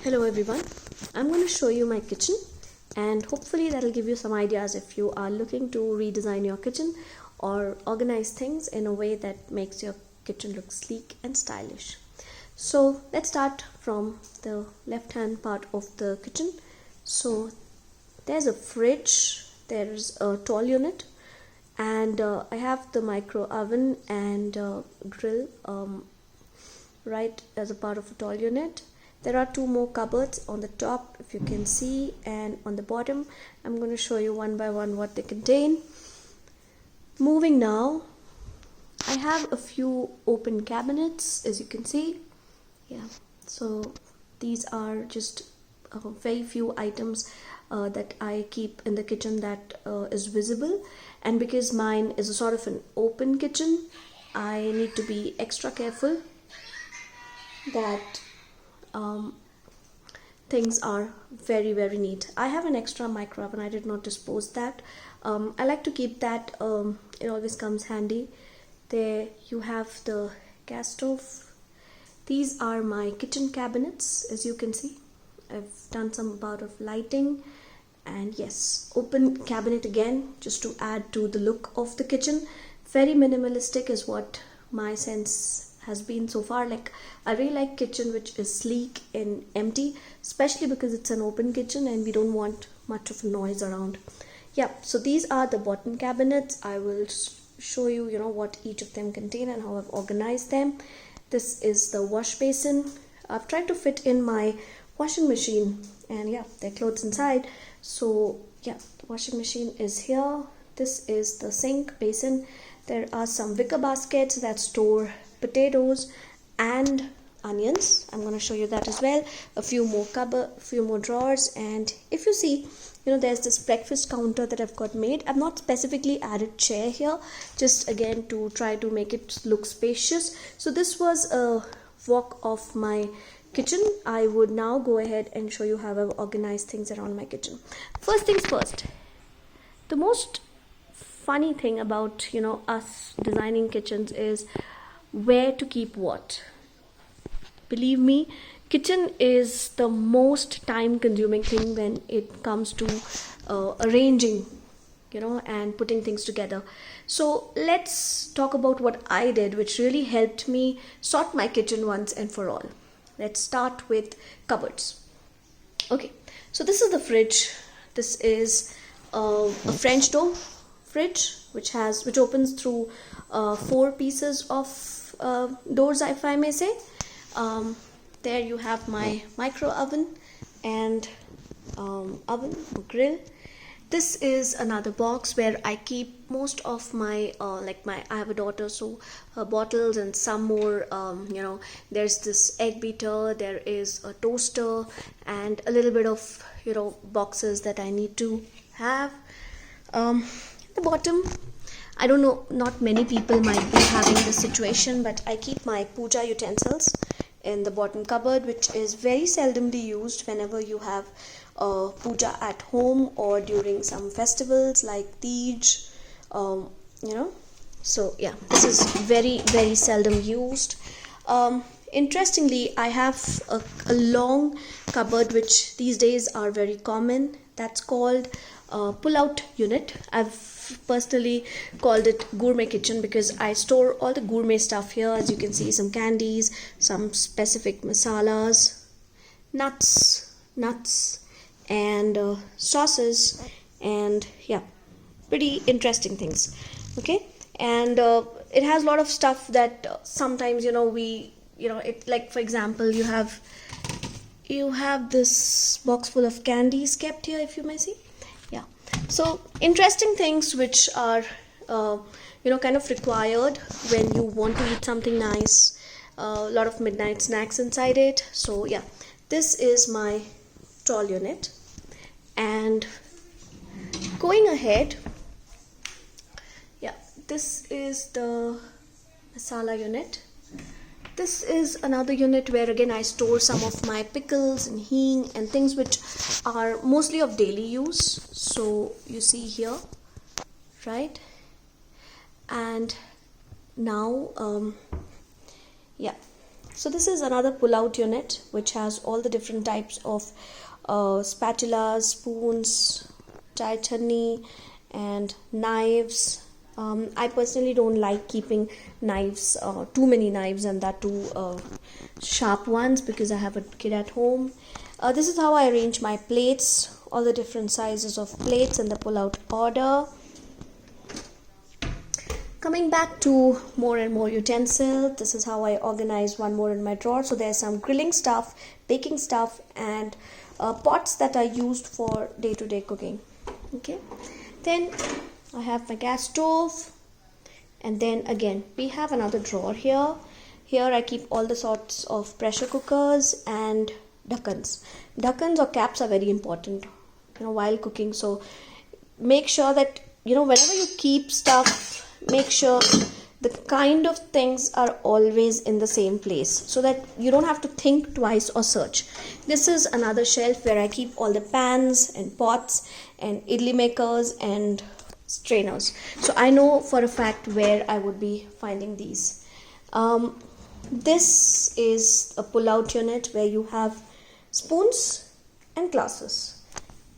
Hello everyone, I'm going to show you my kitchen and hopefully that'll give you some ideas if you are looking to redesign your kitchen or organize things in a way that makes your kitchen look sleek and stylish. So let's start from the left hand part of the kitchen. So there's a fridge, there's a tall unit, and I have the micro oven and grill right as a part of a tall unit. There are two more cupboards on the top, if you can see, and on the bottom. I'm going to show you one by one what they contain. Moving now, I have a few open cabinets, as you can see. So these are just very few items that I keep in the kitchen that is visible, and because mine is a sort of an open kitchen, I need to be extra careful that things are very neat. I have an extra micro oven, I did not dispose that. I like to keep that, it always comes handy. There you have the gas stove. These are my kitchen cabinets, as you can see. I've done some bout of lighting, and yes, open cabinet again, just to add to the look of the kitchen. Very minimalistic is what my sense has been so far. Like, I really like kitchen which is sleek and empty, especially because it's an open kitchen and we don't want much of noise around. So these are the bottom cabinets. I will show you, what each of them contain and how I've organized them. This is the wash basin. I've tried to fit in my washing machine, and there are clothes inside. So the washing machine is here. This is the sink basin. There are some wicker baskets that store potatoes and onions. I'm going to show you that as well. A few more drawers, and if you see, there's this breakfast counter that I've got made. I've not specifically added chair here, just again to try to make it look spacious. So this was a walk of my kitchen. I would now go ahead and show you how I've organized things around my kitchen. First things first, the most funny thing about us designing kitchens is where to keep what. Believe me, kitchen is the most time consuming thing when it comes to arranging and putting things together. So let's talk about what I did, which really helped me sort my kitchen once and for all. Let's start with cupboards. Okay, so this is the fridge. This is a French door fridge which opens through 4 pieces of doors, if I may say. There you have my micro oven and oven or grill. This is another box where I keep most of my I have a daughter, so her bottles and some more. There's this egg beater, there is a toaster, and a little bit of boxes that I need to have. At the bottom, I don't know, not many people might be having this situation, but I keep my puja utensils in the bottom cupboard, which is very seldomly used whenever you have puja at home or during some festivals like Tej, So this is very seldom used. Interestingly, I have a long cupboard which these days are very common. That's called pull-out unit. I've personally called it gourmet kitchen because I store all the gourmet stuff here. As you can see, some candies, some specific masalas, nuts and sauces, and pretty interesting things. Okay, and it has a lot of stuff that sometimes it, like for example, you have this box full of candies kept here, if you may see. So interesting things which are kind of required when you want to eat something nice. A lot of midnight snacks inside it. So this is my tall unit, and going ahead, this is the masala unit. This is another unit where again I store some of my pickles and hing and things which are mostly of daily use. So you see here, right? And now So this is another pull-out unit which has all the different types of spatulas, spoons, chutney, and knives. I personally don't like keeping knives, too many knives, and that too sharp ones, because I have a kid at home. This is how I arrange my plates, all the different sizes of plates in the pull-out order. Coming back to more and more utensils, this is how I organize one more in my drawer. So there's some grilling stuff, baking stuff, and pots that are used for day-to-day cooking. Okay, then I have my gas stove, and then again we have another drawer here. Here I keep all the sorts of pressure cookers and duckons. Duckons or caps are very important, while cooking. So make sure that whenever you keep stuff, make sure the kind of things are always in the same place, so that you don't have to think twice or search. This is another shelf where I keep all the pans and pots and idli makers and strainers. So I know for a fact where I would be finding these. This is a pull-out unit where you have spoons and glasses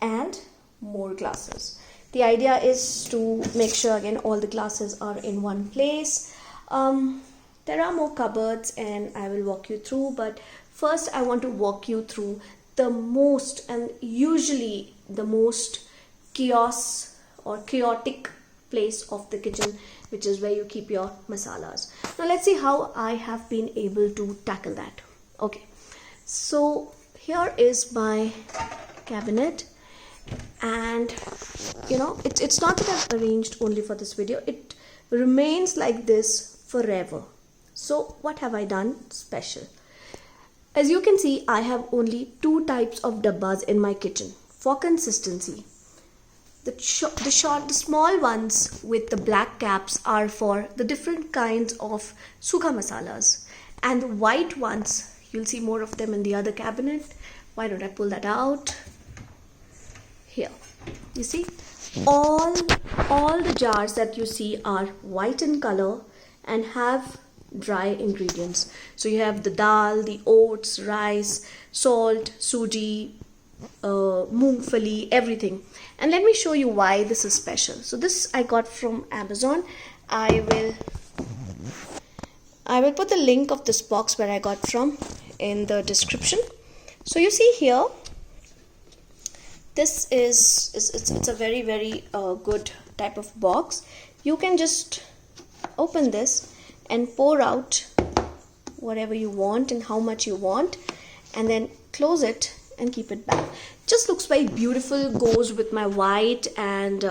and more glasses. The idea is to make sure again all the glasses are in one place. There are more cupboards and I will walk you through, but first I want to walk you through the most, and usually the most chaotic place of the kitchen, which is where you keep your masalas. Now let's see how I have been able to tackle that. Okay, so here is my cabinet, and it's not that I've arranged only for this video, it remains like this forever. So what have I done special? As you can see, I have only two types of dabbas in my kitchen for consistency. The small ones with the black caps are for the different kinds of sukha masalas, and the white ones, you'll see more of them in the other cabinet. Why don't I pull that out? Here, you see, all the jars that you see are white in color and have dry ingredients. So you have the dal, the oats, rice, salt, suji, moongfali, everything. And let me show you why this is special. So this I got from Amazon. I will put the link of this box where I got from in the description. So you see here, this it's a very, very good type of box. You can just open this and pour out whatever you want and how much you want, and then close it and keep it back. Just looks very beautiful, goes with my white, and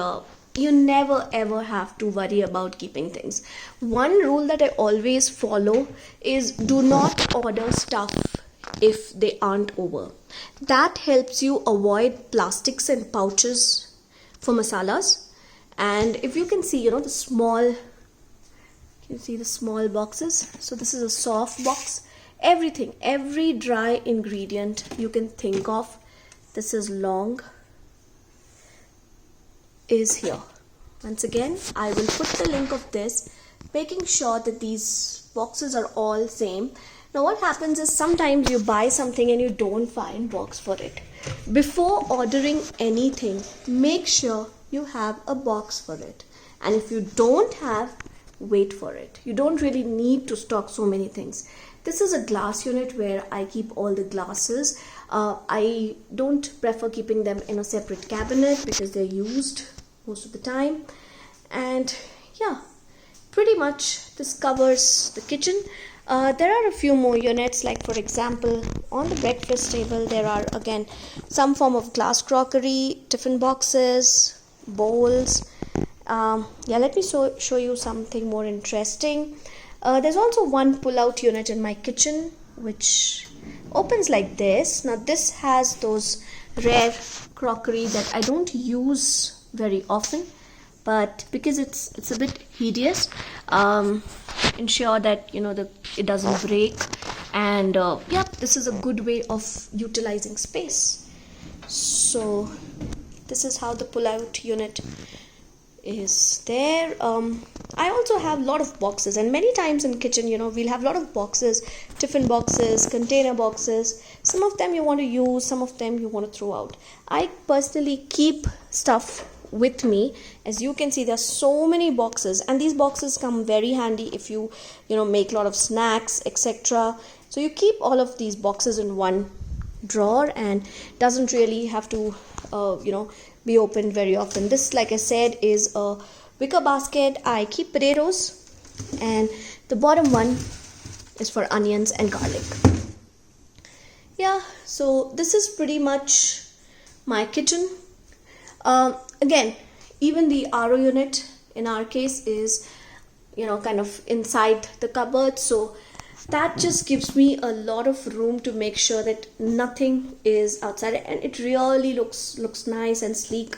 you never ever have to worry about keeping things. One rule that I always follow is do not order stuff if they aren't over. That helps you avoid plastics and pouches for masalas. And if you can see, the small boxes. So this is a soft box. Everything, every dry ingredient you can think of, this is long, is here. Once again, I will put the link of this, making sure that these boxes are all same. Now what happens is sometimes you buy something and you don't find box for it. Before ordering anything, make sure you have a box for it. And if you don't have, wait for it. You don't really need to stock so many things. This is a glass unit where I keep all the glasses. I don't prefer keeping them in a separate cabinet because they're used most of the time. And yeah, pretty much this covers the kitchen. There are a few more units, like for example on the breakfast table there are again some form of glass crockery, tiffin boxes, bowls. Let me show you something more interesting. There's also one pull-out unit in my kitchen which opens like this. Now this has those rare crockery that I don't use very often, but because it's a bit hideous, ensure that it doesn't break. And this is a good way of utilizing space. So this is how the pull-out unit is there. I also have a lot of boxes, and many times in kitchen, we'll have a lot of boxes, tiffin boxes, container boxes. Some of them you want to use, some of them you want to throw out. I personally keep stuff with me. As you can see, there's so many boxes, and these boxes come very handy if you make a lot of snacks, etc. So you keep all of these boxes in one drawer, and doesn't really have to be opened very often. This, like I said, is a wicker basket. I keep potatoes, and the bottom one is for onions and garlic. Yeah, so this is pretty much my kitchen. Again, even the RO unit in our case is kind of inside the cupboard, so that just gives me a lot of room to make sure that nothing is outside, and it really looks nice and sleek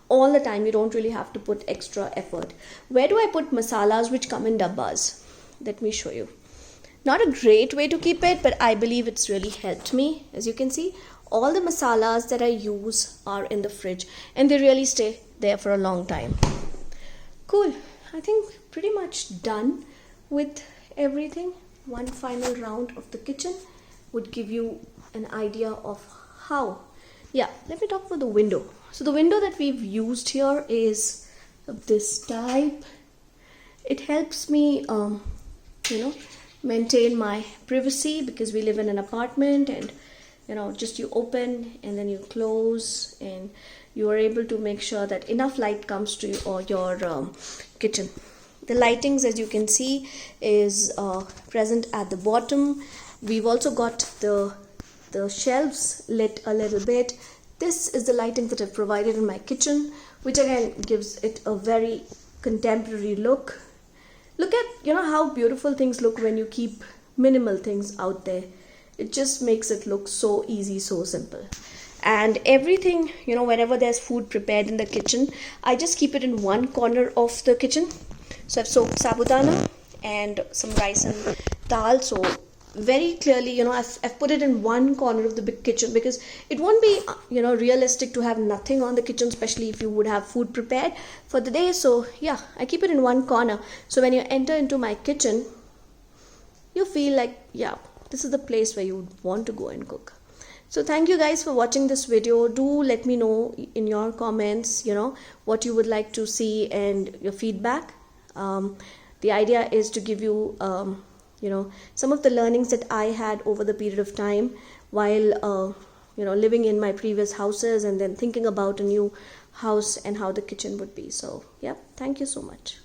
all the time. You don't really have to put extra effort. Where do I put masalas which come in dabbas? Let me show you. Not a great way to keep it, but I believe it's really helped me. As you can see, all the masalas that I use are in the fridge, and they really stay there for a long time. Cool. I think pretty much done with everything. One final round of the kitchen would give you an idea of how. Yeah, let me talk about the window. So the window that we've used here is of this type. It helps me maintain my privacy, because we live in an apartment, and just you open and then you close, and you are able to make sure that enough light comes to your kitchen. The lightings, as you can see, is present at the bottom. We've also got the shelves lit a little bit. This is the lighting that I've provided in my kitchen, which again gives it a very contemporary look. Look at how beautiful things look when you keep minimal things out there. It just makes it look so easy, so simple. And everything, whenever there's food prepared in the kitchen, I just keep it in one corner of the kitchen. So I've soaked sabudana and some rice and dal. So very clearly, I've put it in one corner of the big kitchen, because it won't be, realistic to have nothing on the kitchen, especially if you would have food prepared for the day. So yeah, I keep it in one corner. So when you enter into my kitchen, you feel like, yeah, this is the place where you would want to go and cook. So thank you guys for watching this video. Do let me know in your comments, what you would like to see and your feedback. The idea is to give you, some of the learnings that I had over the period of time while, living in my previous houses, and then thinking about a new house and how the kitchen would be. So, yeah, thank you so much.